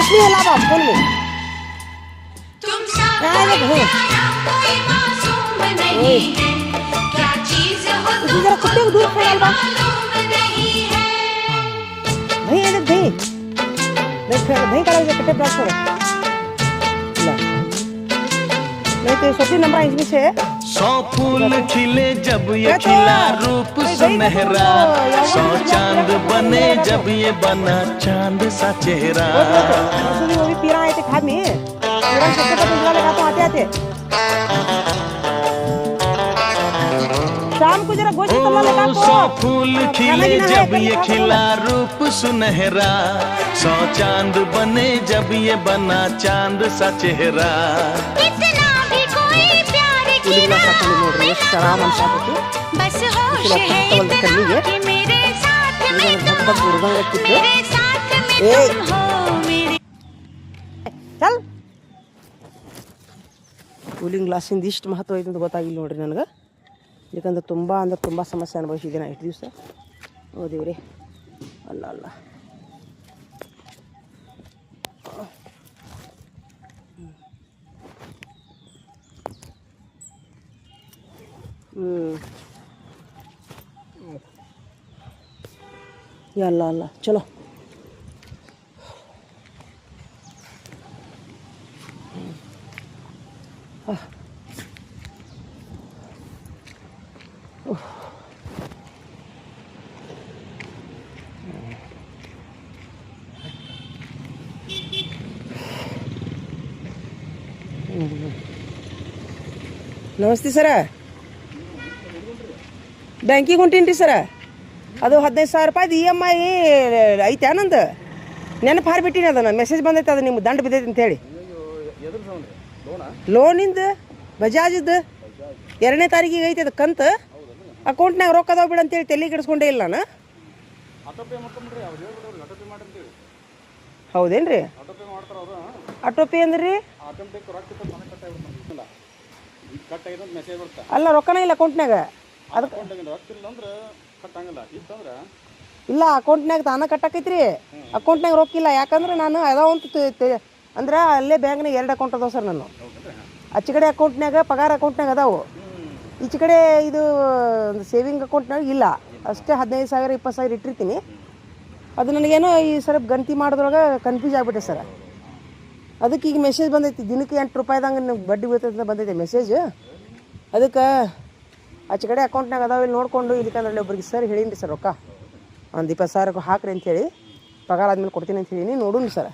इसलिए लाभ आप बोल में जरा कुत्ते को दूर खड़ा बा नहीं है नहीं नहीं करा कट्टे ब्रास छोड़ो नहीं तो सोची नंबर इसमें से 100 फूल खिले जब ये खिला रूप सुनहरा 100 चांद बने जब ये बना चांद सा चेहरा वो भी पीरा आए थे खाद में पीरा सबसे पहले दूसरा लगा तो आते शाम को जरा गोश्त तला लगा को 100 फूल खिले जब ये खिला रूप सुनहरा 100 चांद बने जब ये बना चांद सा चेहरा बस होश है इतना कि मेरे साथ में तुम हो मेरे साथ में तुम हो मेरे चल ಕೂಲಿಂಗ್ ಗ್ಲಾಸಿಂದ ಇಷ್ಟು ಮಹತ್ವ ಐತೆ ಅಂತ ಗೊತ್ತಾಗಿಲ್ಲ ನೋಡ್ರಿ ನನಗೆ ಯಾಕಂದ್ರೆ ತುಂಬ ಸಮಸ್ಯೆ ಅನುಭವಿಸಿದ್ದೀನಿ ನಾ 8 ದಿವಸ ಓ ದೇವ್ರೆ ಅಲ್ಲ ಅಲ್ಲ ಅಲ್ಲ ಅಲ್ಲ ಚಲೋ ನಮಸ್ತೆ ಸರ ಬ್ಯಾಂಕಿಗೆ ಹೊಂಟೀನಿ ರೀ ಸರ ಅದು 15,000 ರೂಪಾಯ್ದು EMI ಐತೆ ಏನಂದು ನೆನಪು ಹಾರಿಬಿಟ್ಟಿನಿ ಅದನ್ನು ಮೆಸೇಜ್ ಬಂದೈತೆ ಅದು ನಿಮ್ಗೆ ದಂಡ ಬಿದ್ದೈತೆ ಅಂತೇಳಿ ಲೋನಿಂದು ಬಜಾಜ್ದು 2ನೇ ತಾರೀಕಿಗೆ ಐತೆ ಅದು ಕಂತು ಅಕೌಂಟ್ನಾಗ ರೊಕ್ಕ ಅದಾವ ಬಿಡು ಅಂತೇಳಿ ತಲೆ ಕೆಡಿಸ್ಕೊಂಡೇ ಇಲ್ಲ ನಾನು ಹೌದೇನು ರೀ ಆಟೋ ಪೇ ಅಂದ್ರೆ ರೀ ಅಲ್ಲ ರೊಕ್ಕನೇ ಇಲ್ಲ ಅಕೌಂಟ್ನಾಗ ಅದಕ್ಕೆ ಇಲ್ಲ ಅಕೌಂಟ್ನಾಗ ತಾನ ಕಟ್ಟಾಕೈತ್ರಿ ಅಕೌಂಟ್ನಾಗ ರೊಕ್ಕಿಲ್ಲ ಯಾಕಂದ್ರೆ ನಾನು ಅದಾವಂತ ಅಂದ್ರೆ ಅಲ್ಲೇ ಬ್ಯಾಂಕ್ನಾಗ 2 ಅಕೌಂಟ್ ಅದಾವ ಸರ್ ನಾನು ಆಚೆ ಕಡೆ ಅಕೌಂಟ್ನಾಗ ಪಗಾರ ಅಕೌಂಟ್ನಾಗ ಅದಾವು ಈಚೆ ಕಡೆ ಇದು ಸೇವಿಂಗ್ ಅಕೌಂಟ್ನಾಗ ಇಲ್ಲ ಅಷ್ಟೇ 15,000 20,000 ಇಟ್ಟಿರ್ತೀನಿ ಅದು ನನಗೇನೋ ಈ ಸರ ಗಂತಿ ಮಾಡೋದ್ರೊಳಗೆ ಕನ್ಫ್ಯೂಸ್ ಆಗಿಬಿಟ್ಟೆ ಸರ್ ಅದಕ್ಕೆ ಈಗ ಮೆಸೇಜ್ ಬಂದೈತಿ ದಿನಕ್ಕೆ 8 ರೂಪಾಯಿದಂಗೆ ನಿಮ್ಗೆ ಬಡ್ಡಿ ಬೀಳ್ತೈತೆ ಅಂತ ಬಂದೈತೆ ಮೆಸೇಜ್ ಅದಕ್ಕೆ ಆಚೆ ಕಡೆ ಅಕೌಂಟ್ನಾಗ ಅದಾವ ಇಲ್ಲಿ ನೋಡಿಕೊಂಡು ಇದಕ್ಕಂದ್ರೆ ಒಬ್ರಿಗೆ ಸರ್ ಹೇಳೀನಿ ರೀ ಸರ್ ರೊಕ್ಕ ಒಂದು 20,000 ಹಾಕ್ರಿ ಅಂಥೇಳಿ ಪಗಾರ ಆದ್ಮೇಲೆ ಕೊಡ್ತೀನಿ ಅಂತ ಹೇಳೀನಿ ನೋಡೋಣ ಸರ್